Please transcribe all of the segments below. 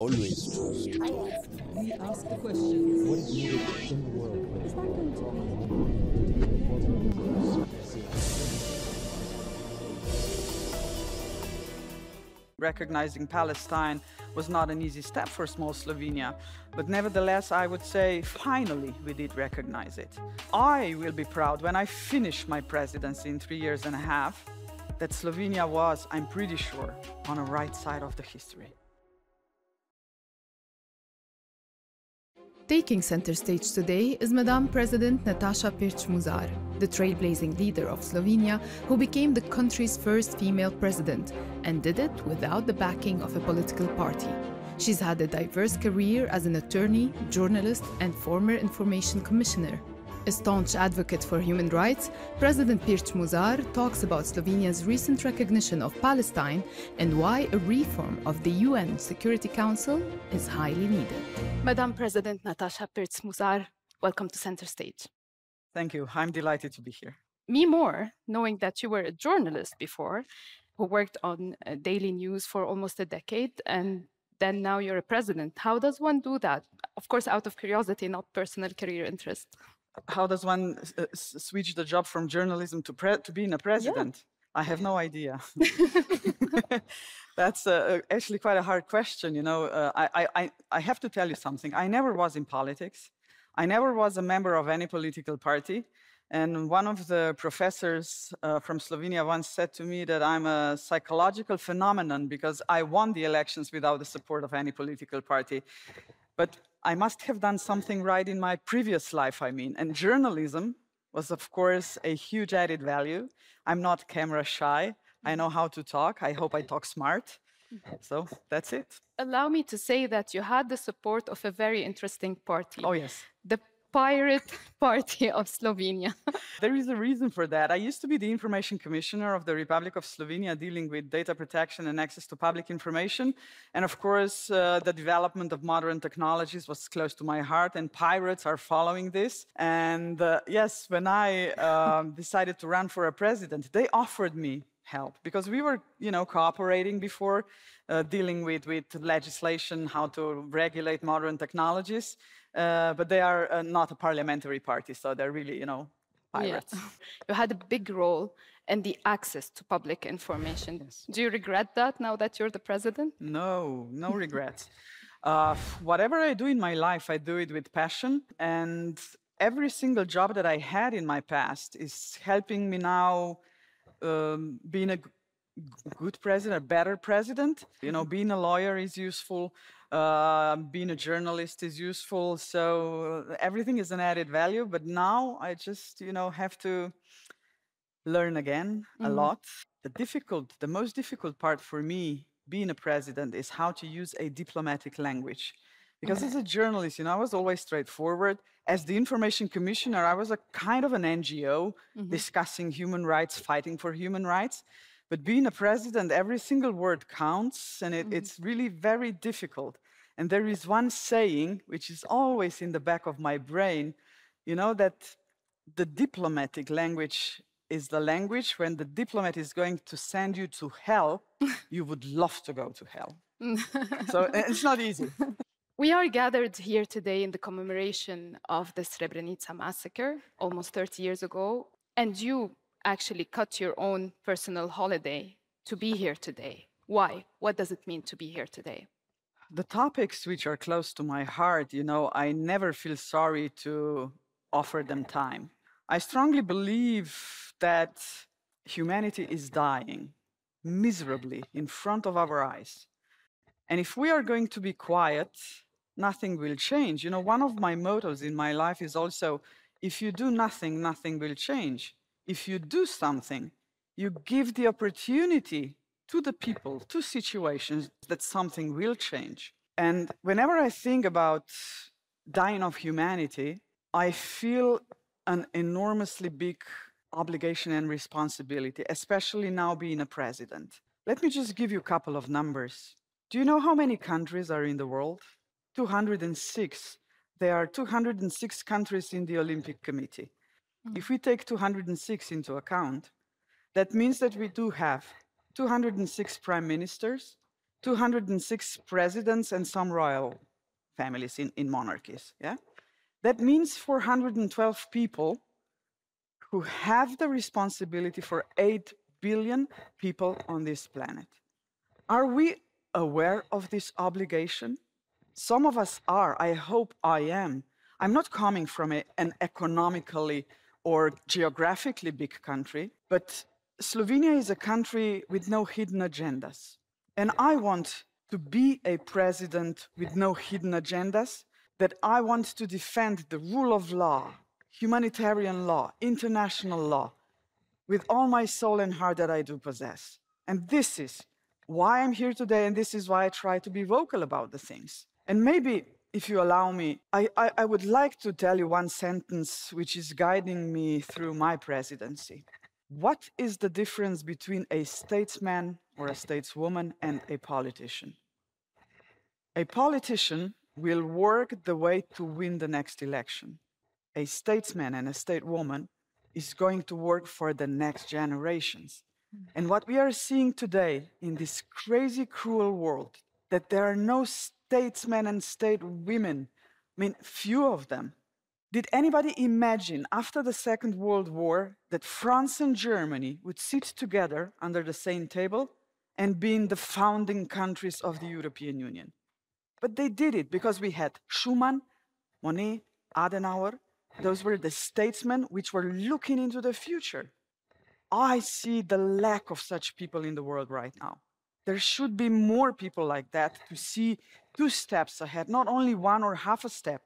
Always trust. We ask the questions. What is needed in the world? Is that going to Recognizing Palestine was not an easy step for small Slovenia, but nevertheless, I would say finally we did recognize it. I will be proud when I finish my presidency in 3 years and a half that Slovenia was, I'm pretty sure, on the right side of the history. Taking center stage today is Madam President Nataša Pirc Musar, the trailblazing leader of Slovenia who became the country's first female president and did it without the backing of a political party. She's had a diverse career as an attorney, journalist, and former information commissioner. A staunch advocate for human rights, President Pirc Musar talks about Slovenia's recent recognition of Palestine and why a reform of the UN Security Council is highly needed. Madam President Nataša Pirc Musar, welcome to Center Stage. Thank you. I'm delighted to be here. Me more, knowing that you were a journalist before, who worked on daily news for almost a decade, and then now you're a president. How does one do that? Of course, out of curiosity, not personal career interest. How does one switch the job from journalism to being a president? Yeah. I have no idea. That's actually quite a hard question. You know, I have to tell you something. I never was in politics. I never was a member of any political party. And one of the professors from Slovenia once said to me that I'm a psychological phenomenon because I won the elections without the support of any political party. But I must have done something right in my previous life, I mean. And journalism was, of course, a huge added value. I'm not camera shy. I know how to talk. I hope I talk smart. So that's it. Allow me to say that you had the support of a very interesting party. Oh, yes. The Pirate Party of Slovenia. There is a reason for that. I used to be the information commissioner of the Republic of Slovenia dealing with data protection and access to public information. And of course, the development of modern technologies was close to my heart, and pirates are following this. And yes, when I decided to run for a president, they offered me help because we were, you know, cooperating before, dealing with legislation, how to regulate modern technologies. But they are not a parliamentary party, so they're really, you know, pirates. Yeah. You had a big role in the access to public information. Yes. Do you regret that now that you're the president? No, no regrets. Whatever I do in my life, I do it with passion. And every single job that I had in my past is helping me now being a good president, a better president. You know, being a lawyer is useful. Being a journalist is useful. So everything is an added value. But now I just, you know, have to learn again a lot. The most difficult part for me being a president is how to use a diplomatic language. Because as a journalist, you know, I was always straightforward. As the information commissioner, I was a kind of an NGO discussing human rights, fighting for human rights. But being a president, every single word counts, and it's really very difficult. And there is one saying, which is always in the back of my brain, you know, that the diplomatic language is the language when the diplomat is going to send you to hell, you would love to go to hell. So it's not easy. We are gathered here today in the commemoration of the Srebrenica massacre, almost 30 years ago, and you actually cut your own personal holiday to be here today. Why? What does it mean to be here today? The topics which are close to my heart, you know, I never feel sorry to offer them time. I strongly believe that humanity is dying miserably in front of our eyes. And if we are going to be quiet, nothing will change. You know, one of my mottos in my life is also, if you do nothing, nothing will change. If you do something, you give the opportunity to the people, to situations, that something will change. And whenever I think about dying of humanity, I feel an enormously big obligation and responsibility, especially now being a president. Let me just give you a couple of numbers. Do you know how many countries are in the world? 206. There are 206 countries in the Olympic Committee. If we take 206 into account, that means that we do have 206 prime ministers, 206 presidents and some royal families in monarchies. Yeah? That means 412 people who have the responsibility for 8 billion people on this planet. Are we aware of this obligation? Some of us are. I hope I am. I'm not coming from an economically or geographically big country, but Slovenia is a country with no hidden agendas. And I want to be a president with no hidden agendas, that I want to defend the rule of law, humanitarian law, international law, with all my soul and heart that I do possess. And this is why I'm here today, and this is why I try to be vocal about the things. And maybe, if you allow me, I would like to tell you one sentence which is guiding me through my presidency. What is the difference between a statesman or a stateswoman and a politician? A politician will work the way to win the next election. A statesman and a statewoman is going to work for the next generations. And what we are seeing today in this crazy, cruel world, that there are no statesmen and statewomen, I mean, few of them. Did anybody imagine after the Second World War that France and Germany would sit together under the same table and be in the founding countries of the European Union? But they did it because we had Schuman, Monnet, Adenauer. Those were the statesmen which were looking into the future. I see the lack of such people in the world right now. There should be more people like that to see 2 steps ahead, not only 1 or half a step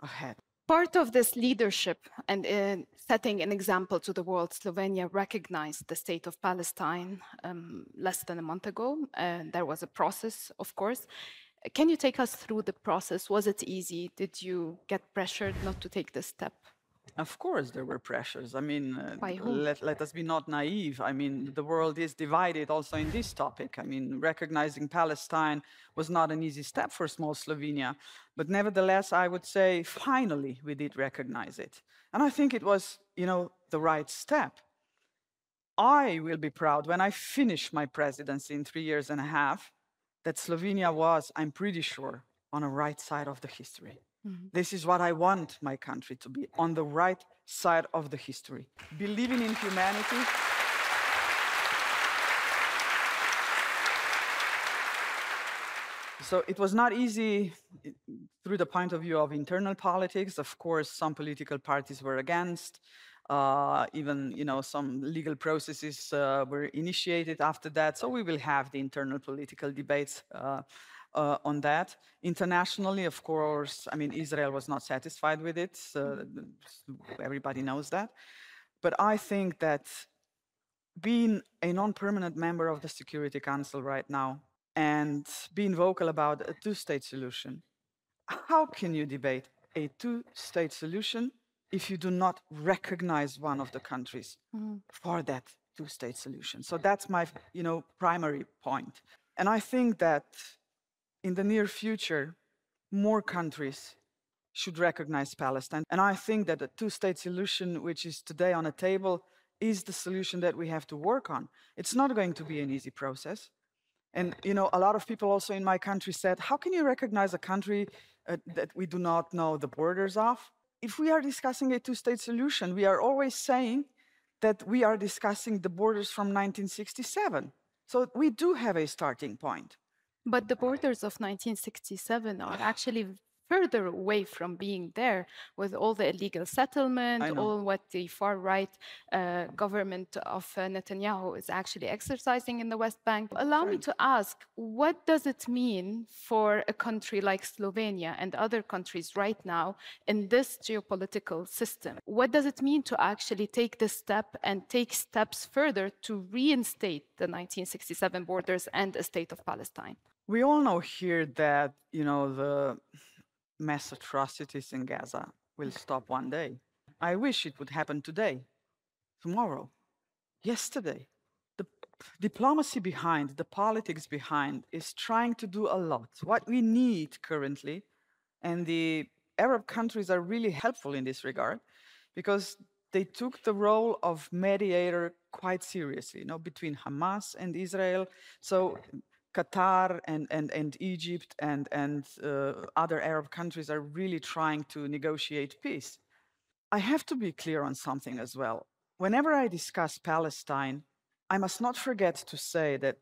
ahead. Part of this leadership and setting an example to the world, Slovenia recognized the state of Palestine less than a month ago. There was a process, of course. Can you take us through the process? Was it easy? Did you get pressured not to take this step? Of course, there were pressures. I mean, By who? let us be not naive. I mean, the world is divided also in this topic. I mean, recognizing Palestine was not an easy step for small Slovenia. But nevertheless, I would say, finally, we did recognize it. And I think it was, the right step. I will be proud when I finish my presidency in 3 years and a half, that Slovenia was, I'm pretty sure, on the right side of the history. This is what I want my country to be, on the right side of the history. Believing in humanity. So it was not easy through the point of view of internal politics. Of course, some political parties were against. Even, some legal processes were initiated after that. So we will have the internal political debates on that. Internationally, of course, I mean, Israel was not satisfied with it. Everybody knows that. But I think that being a non-permanent member of the Security Council right now and being vocal about a 2-state solution, how can you debate a 2-state solution if you do not recognize one of the countries for that 2-state solution? So that's my, primary point. And I think that in the near future, more countries should recognize Palestine. And I think that a 2-state solution, which is today on the table, is the solution that we have to work on. It's not going to be an easy process. And, a lot of people also in my country said, how can you recognize a country that we do not know the borders of? If we are discussing a 2-state solution, we are always saying that we are discussing the borders from 1967. So we do have a starting point. But the borders of 1967 are actually further away from being there, with all the illegal settlement, all what the far-right government of Netanyahu is actually exercising in the West Bank. Allow me to ask, what does it mean for a country like Slovenia and other countries right now in this geopolitical system? What does it mean to actually take this step and take steps further to reinstate the 1967 borders and a state of Palestine? We all know here that, the mass atrocities in Gaza will stop one day. I wish it would happen today, tomorrow, yesterday. The diplomacy behind, the politics behind is trying to do a lot. What we need currently, and the Arab countries are really helpful in this regard, because they took the role of mediator quite seriously, between Hamas and Israel. So Qatar and Egypt and other Arab countries are really trying to negotiate peace. I have to be clear on something as well. Whenever I discuss Palestine, I must not forget to say that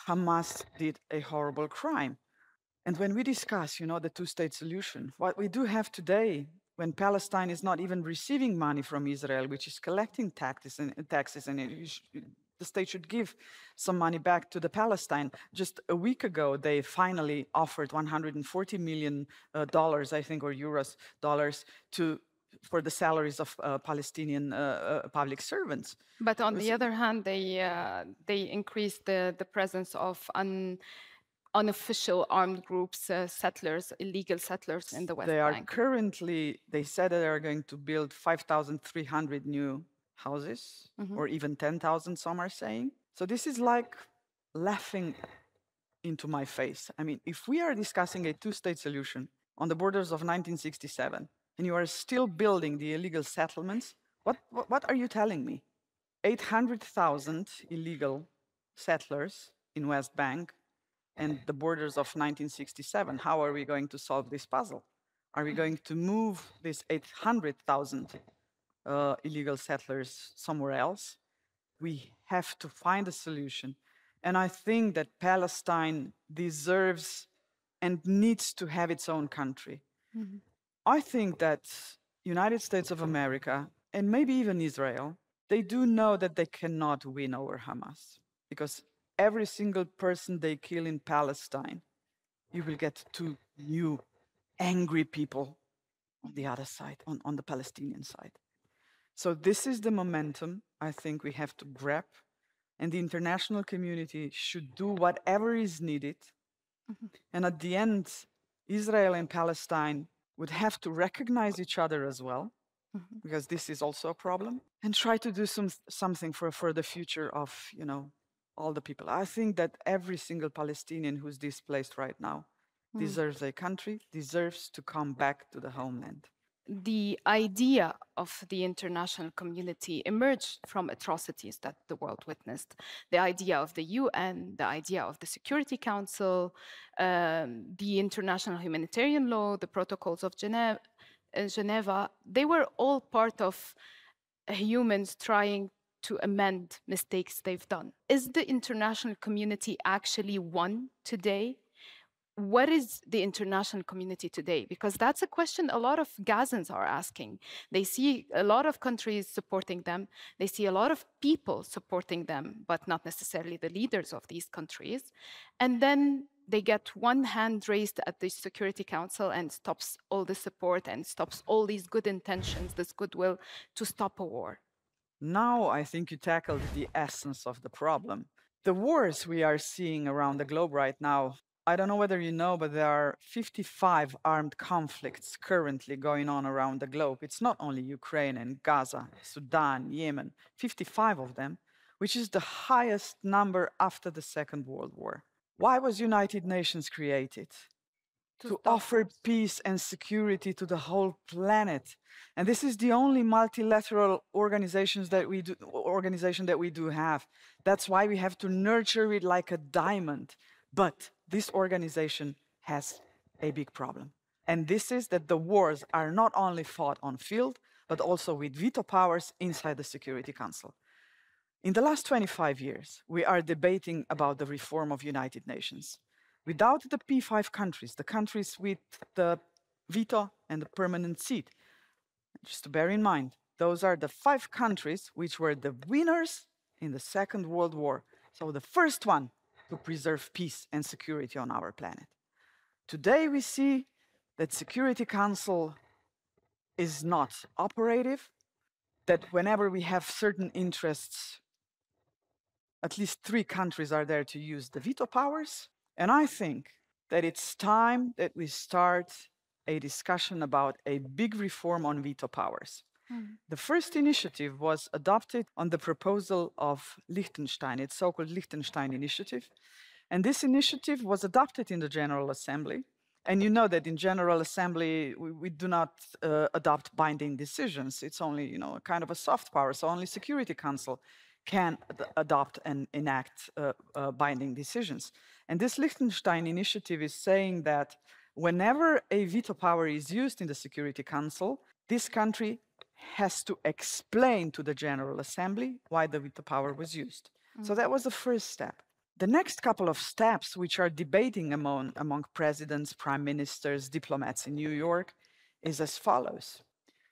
Hamas did a horrible crime. And when we discuss, the two-state solution, what we do have today, when Palestine is not even receiving money from Israel, which is collecting taxes and the state should give some money back to the Palestine. Just a week ago, they finally offered $140 million, I think, or euros, dollars for the salaries of Palestinian public servants. But on the other hand, they increased the presence of unofficial armed groups, settlers, illegal settlers in the West Bank. They said that they are going to build 5,300 new houses, or even 10,000, some are saying. So this is like laughing into my face. I mean, if we are discussing a two-state solution on the borders of 1967, and you are still building the illegal settlements, what are you telling me? 800,000 illegal settlers in West Bank and the borders of 1967. How are we going to solve this puzzle? Are we going to move these 800,000 illegal settlers somewhere else? We have to find a solution. And I think that Palestine deserves and needs to have its own country. I think that United States of America, and maybe even Israel, they do know that they cannot win over Hamas, because every single person they kill in Palestine, you will get two new angry people on the other side, on the Palestinian side. So this is the momentum I think we have to grab, and the international community should do whatever is needed. And at the end, Israel and Palestine would have to recognize each other as well, because this is also a problem, and try to do something for the future of, all the people. I think that every single Palestinian who's displaced right now deserves a country, deserves to come back to the homeland. The idea of the international community emerged from atrocities that the world witnessed. The idea of the UN, the idea of the Security Council, the international humanitarian law, the protocols of Geneva, they were all part of humans trying to amend mistakes they've done. Is the international community actually one today? What is the international community today? Because that's a question a lot of Gazans are asking. They see a lot of countries supporting them. They see a lot of people supporting them, but not necessarily the leaders of these countries. And then they get one hand raised at the Security Council and stops all the support and stops all these good intentions, this goodwill to stop a war. Now I think you tackled the essence of the problem. The wars we are seeing around the globe right now, I don't know whether you know, but there are 55 armed conflicts currently going on around the globe. It's not only Ukraine and Gaza, Sudan, Yemen, 55 of them, which is the highest number after the Second World War. Why was United Nations created? To offer peace and security to the whole planet. And this is the only multilateral organization that we do have. That's why we have to nurture it like a diamond. But this organization has a big problem. And this is that the wars are not only fought on field, but also with veto powers inside the Security Council. In the last 25 years, we are debating about the reform of United Nations. Without the P5 countries, the countries with the veto and the permanent seat, just to bear in mind, those are the 5 countries which were the winners in the Second World War. So the first one to preserve peace and security on our planet. Today we see that Security Council is not operative, that whenever we have certain interests, at least 3 countries are there to use the veto powers. And I think that it's time that we start a discussion about a big reform on veto powers. The first initiative was adopted on the proposal of Liechtenstein, its so-called Liechtenstein Initiative. And this initiative was adopted in the General Assembly. And you know that in General Assembly, we do not adopt binding decisions. It's only, a kind of a soft power. So only Security Council can adopt and enact binding decisions. And this Liechtenstein initiative is saying that whenever a veto power is used in the Security Council, this country has to explain to the General Assembly why the veto power was used. So that was the first step. The next couple of steps, which are debating among presidents, prime ministers, diplomats in New York, is as follows: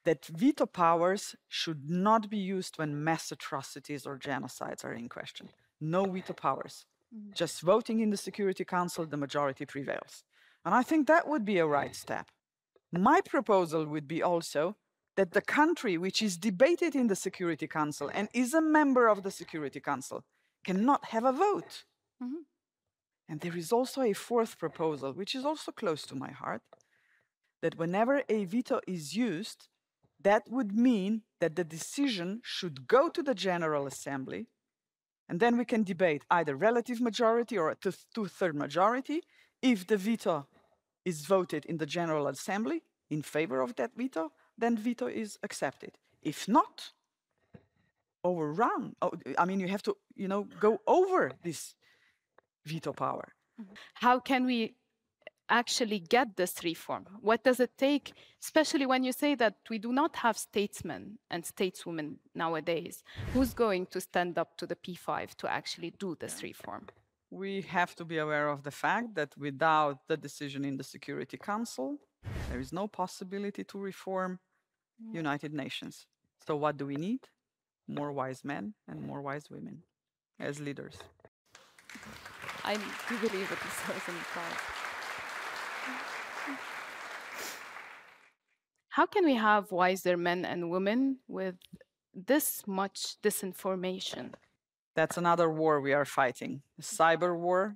that veto powers should not be used when mass atrocities or genocides are in question. No veto powers. Just voting in the Security Council, the majority prevails. And I think that would be a right step. My proposal would be also that the country which is debated in the Security Council and is a member of the Security Council cannot have a vote. And there is also a fourth proposal, which is also close to my heart, that whenever a veto is used, that would mean that the decision should go to the General Assembly, and then we can debate either relative majority or a two-thirds majority. If the veto is voted in the General Assembly in favor of that veto, then veto is accepted. If not, overrun. I mean, you have to, go over this veto power. How can we actually get this reform? What does it take, especially when you say that we do not have statesmen and stateswomen nowadays? Who's going to stand up to the P5 to actually do this reform? We have to be aware of the fact that without the decision in the Security Council, there is no possibility to reform United Nations. So what do we need? More wise men and more wise women as leaders. I do believe that this was in the crowd. How can we have wiser men and women with this much disinformation? That's another war we are fighting. The cyber war.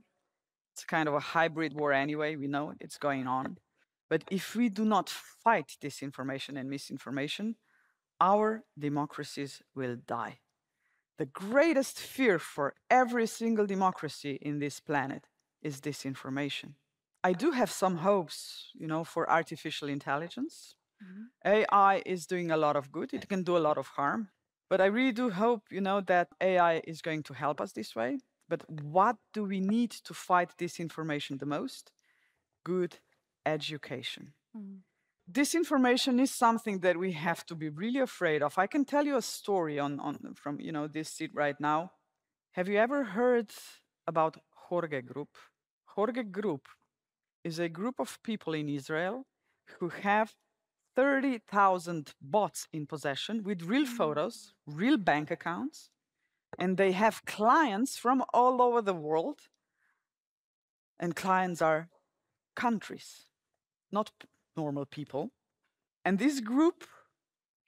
It's kind of a hybrid war anyway. We know it's going on. But if we do not fight disinformation and misinformation, our democracies will die. The greatest fear for every single democracy in this planet is disinformation. I do have some hopes, for artificial intelligence. AI is doing a lot of good. It can do a lot of harm. But I really do hope, that AI is going to help us this way. But what do we need to fight disinformation the most? Good education. Disinformation is something that we have to be really afraid of. I can tell you a story from this seat right now. Have you ever heard about Jorge Group? Jorge Group is a group of people in Israel who have 30,000 bots in possession with real photos, real bank accounts, and they have clients from all over the world. And clients are countries, not normal people. And this group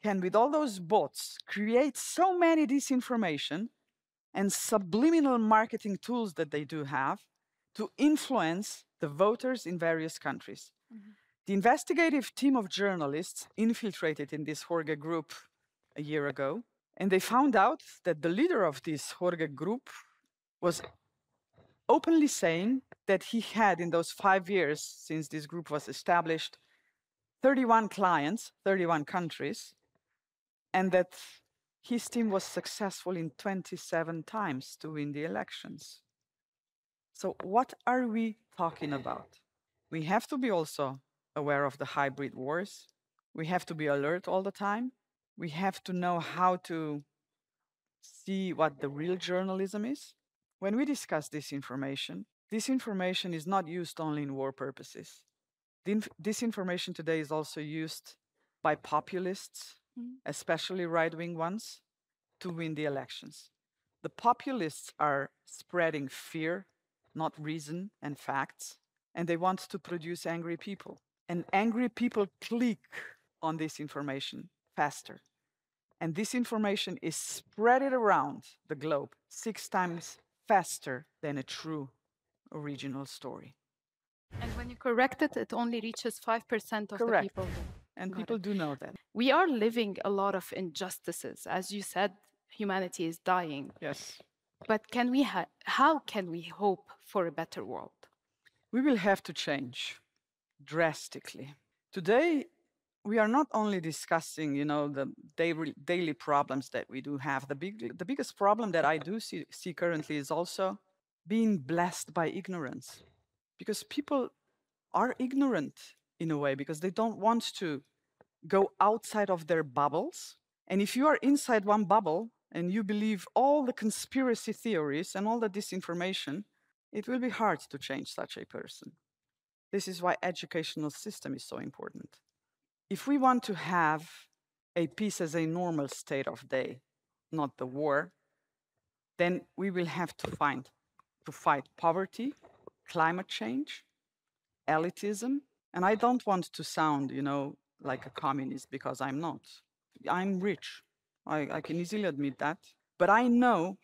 can, with all those bots, create so many disinformation and subliminal marketing tools that they do have to influence the voters in various countries. The investigative team of journalists infiltrated in this Jorge Group a year ago, and they found out that the leader of this Jorge Group was openly saying that he had, in those 5 years since this group was established, 31 clients, 31 countries, and that his team was successful in 27 times to win the elections. So what are we talking about? We have to be also aware of the hybrid wars. We have to be alert all the time. We have to know how to see what the real journalism is. When we discuss disinformation is not used only in war purposes. Disinformation today is also used by populists, especially right-wing ones, to win the elections. The populists are spreading fear, not reason and facts, and they want to produce angry people. And angry people click on this information faster. And this information is spread around the globe 6 times faster than a true original story. And when you correct it, it only reaches 5% of Correct. the people. And people do know that. We are living a lot of injustices. As you said, humanity is dying. Yes. But how can we hope for a better world? We will have to change drastically. Today, we are not only discussing, the daily problems that we do have. The biggest problem that I do see currently is also being blessed by ignorance, because people are ignorant in a way because they don't want to go outside of their bubbles. And if you are inside one bubble and you believe all the conspiracy theories and all the disinformation, it will be hard to change such a person. This is why educational system is so important. If we want to have a peace as a normal state of day, not the war, then we will have to fight poverty, climate change, elitism. And I don't want to sound, like a communist, because I'm not. I'm rich. I can easily admit that. But I know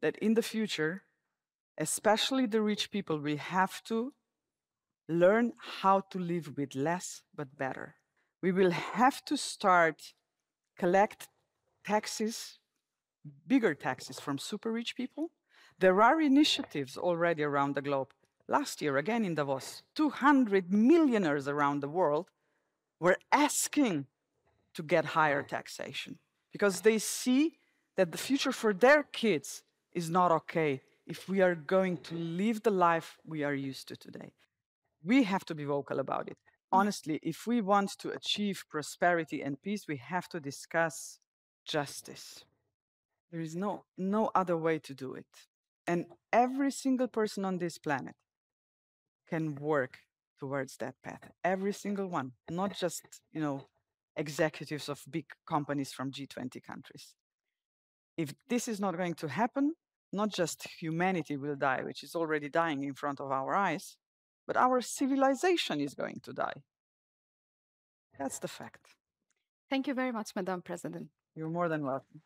that in the future, especially the rich people will have to learn how to live with less but better. We will have to start collect taxes, bigger taxes from super rich people. There are initiatives already around the globe. Last year, again in Davos, 200 millionaires around the world were asking to get higher taxation because they see that the future for their kids is not okay if we are going to live the life we are used to today. We have to be vocal about it. Honestly, if we want to achieve prosperity and peace, we have to discuss justice. There is no other way to do it. And every single person on this planet can work towards that path. Every single one, not just, executives of big companies from G20 countries. If this is not going to happen, not just humanity will die, which is already dying in front of our eyes, but our civilization is going to die. That's the fact. Thank you very much, Madam President. You're more than welcome.